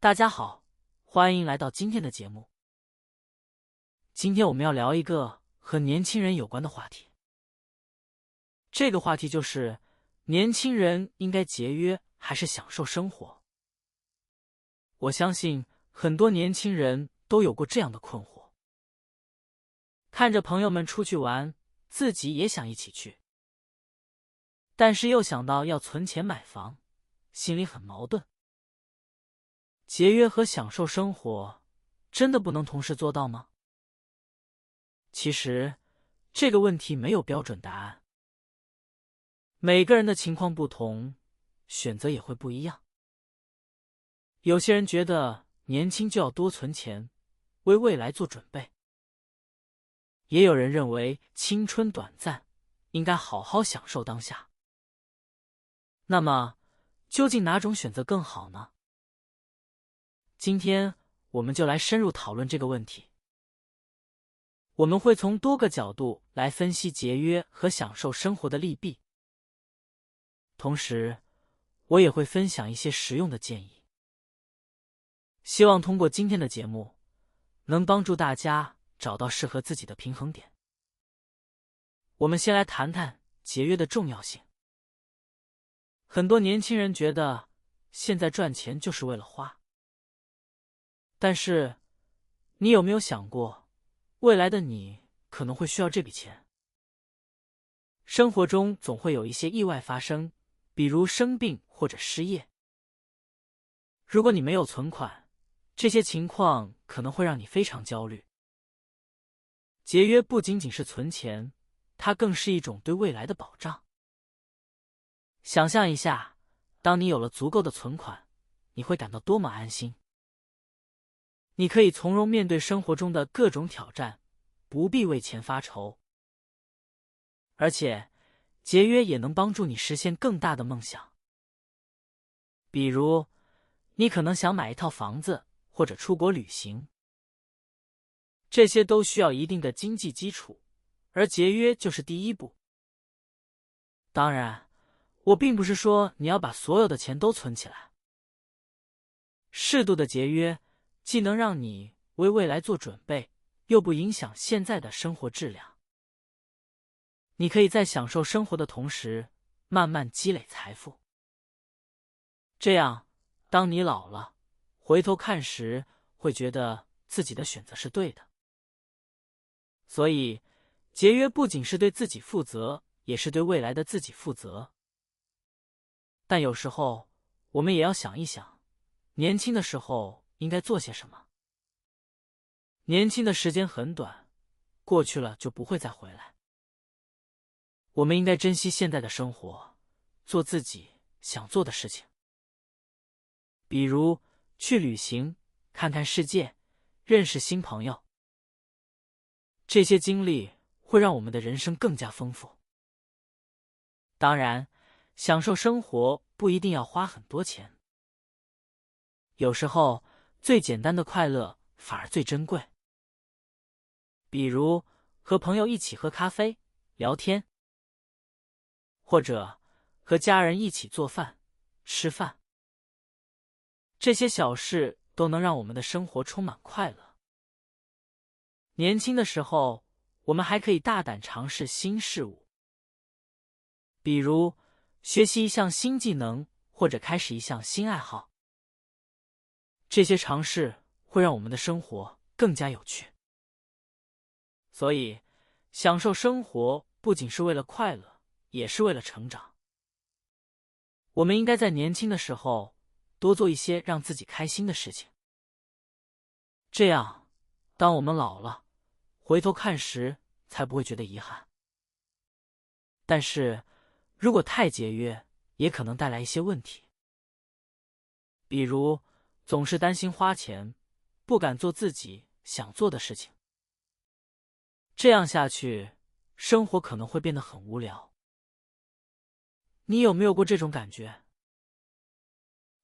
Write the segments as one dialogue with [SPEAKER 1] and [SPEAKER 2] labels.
[SPEAKER 1] 大家好，欢迎来到今天的节目。今天我们要聊一个和年轻人有关的话题。这个话题就是年轻人应该节约还是享受生活？我相信很多年轻人都有过这样的困惑。看着朋友们出去玩，自己也想一起去，但是又想到要存钱买房，心里很矛盾。节约和享受生活，真的不能同时做到吗？其实，这个问题没有标准答案。每个人的情况不同，选择也会不一样。有些人觉得年轻就要多存钱，为未来做准备。也有人认为青春短暂，应该好好享受当下。那么，究竟哪种选择更好呢？今天我们就来深入讨论这个问题。我们会从多个角度来分析节约和享受生活的利弊，同时，我也会分享一些实用的建议。希望通过今天的节目，能帮助大家找到适合自己的平衡点。我们先来谈谈节约的重要性。很多年轻人觉得现在赚钱就是为了花，但是你有没有想过，未来的你可能会需要这笔钱？生活中总会有一些意外发生，比如生病或者失业。如果你没有存款，这些情况可能会让你非常焦虑。节约不仅仅是存钱，它更是一种对未来的保障。想象一下，当你有了足够的存款，你会感到多么安心。你可以从容面对生活中的各种挑战，不必为钱发愁。而且，节约也能帮助你实现更大的梦想。比如，你可能想买一套房子，或者出国旅行。这些都需要一定的经济基础，而节约就是第一步。当然，我并不是说你要把所有的钱都存起来。适度的节约，既能让你为未来做准备，又不影响现在的生活质量。你可以在享受生活的同时，慢慢积累财富。这样，当你老了，回头看时，会觉得自己的选择是对的。所以，节约不仅是对自己负责，也是对未来的自己负责。但有时候，我们也要想一想，年轻的时候应该做些什么。年轻的时间很短，过去了就不会再回来。我们应该珍惜现在的生活，做自己想做的事情。比如去旅行，看看世界，认识新朋友。这些经历会让我们的人生更加丰富。当然，享受生活不一定要花很多钱。有时候，最简单的快乐反而最珍贵。比如，和朋友一起喝咖啡、聊天，或者和家人一起做饭、吃饭。这些小事都能让我们的生活充满快乐。年轻的时候，我们还可以大胆尝试新事物，比如学习一项新技能，或者开始一项新爱好。这些尝试会让我们的生活更加有趣。所以，享受生活不仅是为了快乐，也是为了成长。我们应该在年轻的时候多做一些让自己开心的事情。这样，当我们老了，回头看时才不会觉得遗憾。但是，如果太节约，也可能带来一些问题。比如，总是担心花钱，不敢做自己想做的事情。这样下去，生活可能会变得很无聊。你有没有过这种感觉？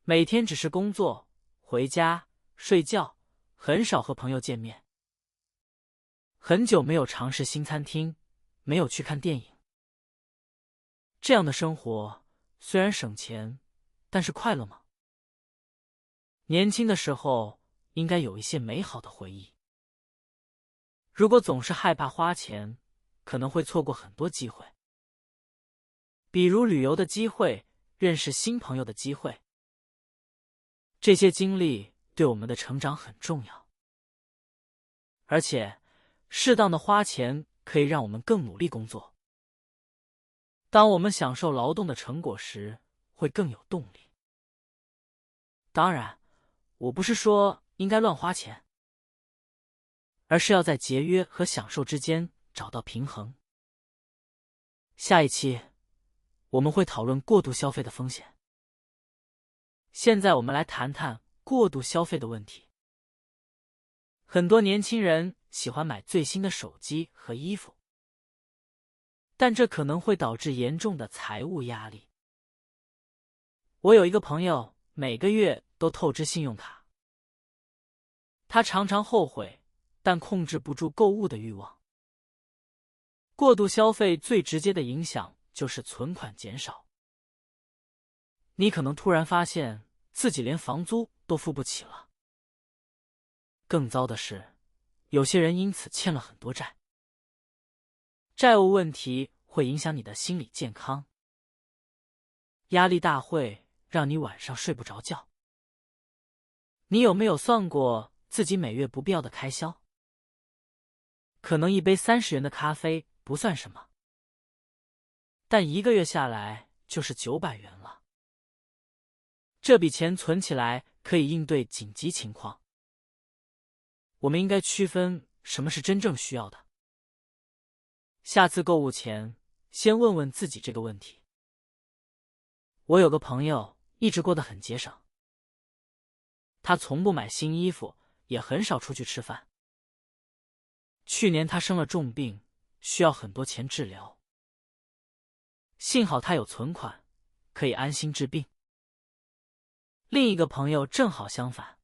[SPEAKER 1] 每天只是工作、回家、睡觉，很少和朋友见面。很久没有尝试新餐厅，没有去看电影。这样的生活虽然省钱，但是快乐吗？年轻的时候应该有一些美好的回忆。如果总是害怕花钱，可能会错过很多机会，比如旅游的机会、认识新朋友的机会。这些经历对我们的成长很重要，而且适当的花钱可以让我们更努力工作。当我们享受劳动的成果时，会更有动力。当然，我不是说应该乱花钱，而是要在节约和享受之间找到平衡。下一期我们会讨论过度消费的风险。现在我们来谈谈过度消费的问题。很多年轻人喜欢买最新的手机和衣服，但这可能会导致严重的财务压力。我有一个朋友，每个月都透支信用卡，他常常后悔，但控制不住购物的欲望。过度消费最直接的影响就是存款减少。你可能突然发现自己连房租都付不起了。更糟的是，有些人因此欠了很多债。债务问题会影响你的心理健康，压力大会让你晚上睡不着觉。你有没有算过自己每月不必要的开销？可能一杯30元的咖啡不算什么，但1个月下来就是900元了。这笔钱存起来可以应对紧急情况。我们应该区分什么是真正需要的。下次购物前，先问问自己这个问题。我有个朋友一直过得很节省，他从不买新衣服，也很少出去吃饭。去年他生了重病，需要很多钱治疗。幸好他有存款，可以安心治病。另一个朋友正好相反，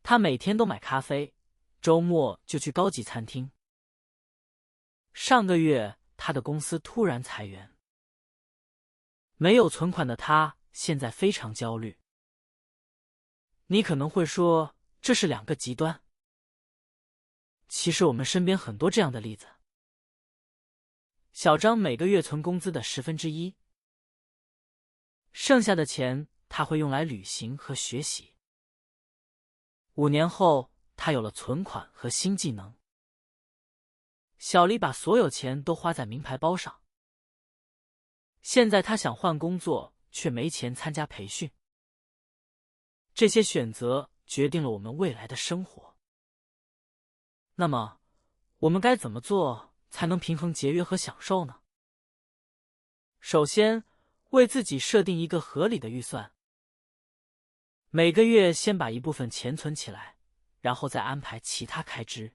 [SPEAKER 1] 他每天都买咖啡，周末就去高级餐厅。上个月他的公司突然裁员，没有存款的他现在非常焦虑。你可能会说这是2个极端，其实我们身边很多这样的例子。小张每个月存工资的1/10，剩下的钱他会用来旅行和学习。5年后，他有了存款和新技能。小李把所有钱都花在名牌包上。现在他想换工作，却没钱参加培训。这些选择决定了我们未来的生活。那么，我们该怎么做才能平衡节约和享受呢？首先，为自己设定一个合理的预算。每个月先把一部分钱存起来，然后再安排其他开支。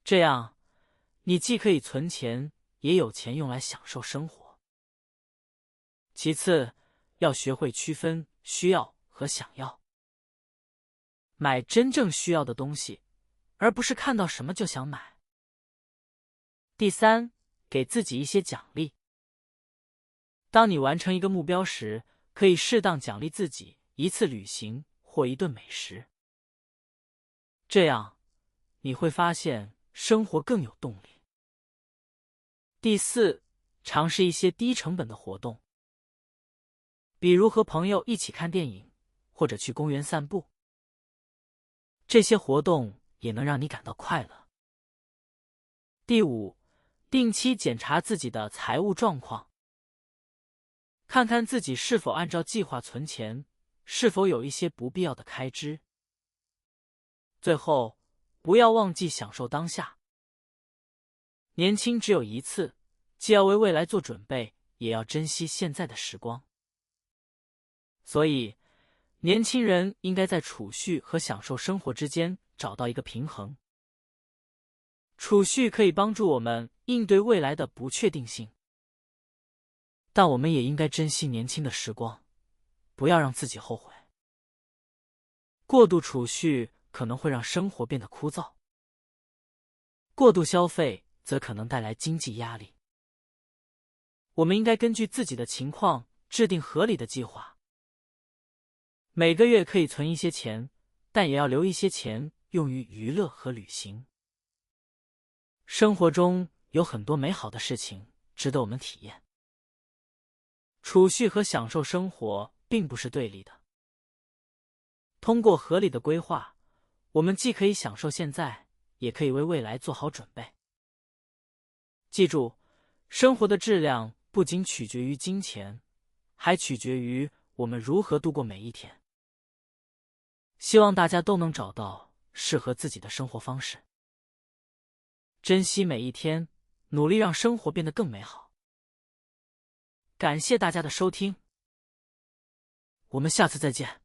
[SPEAKER 1] 这样，你既可以存钱，也有钱用来享受生活。其次，要学会区分需要和想要。买真正需要的东西，而不是看到什么就想买。第三，给自己一些奖励。当你完成一个目标时，可以适当奖励自己1次旅行或1顿美食。这样，你会发现生活更有动力。第四，尝试一些低成本的活动，比如和朋友一起看电影，或者去公园散步。这些活动也能让你感到快乐。第五，定期检查自己的财务状况，看看自己是否按照计划存钱，是否有一些不必要的开支。最后，不要忘记享受当下。年轻只有1次，既要为未来做准备，也要珍惜现在的时光。所以，年轻人应该在储蓄和享受生活之间找到一个平衡。储蓄可以帮助我们应对未来的不确定性，但我们也应该珍惜年轻的时光，不要让自己后悔。过度储蓄可能会让生活变得枯燥，过度消费则可能带来经济压力。我们应该根据自己的情况制定合理的计划。每个月可以存一些钱，但也要留一些钱用于娱乐和旅行。生活中有很多美好的事情值得我们体验。储蓄和享受生活并不是对立的。通过合理的规划，我们既可以享受现在，也可以为未来做好准备。记住，生活的质量不仅取决于金钱，还取决于我们如何度过每一天。希望大家都能找到适合自己的生活方式，珍惜每一天，努力让生活变得更美好。感谢大家的收听，我们下次再见。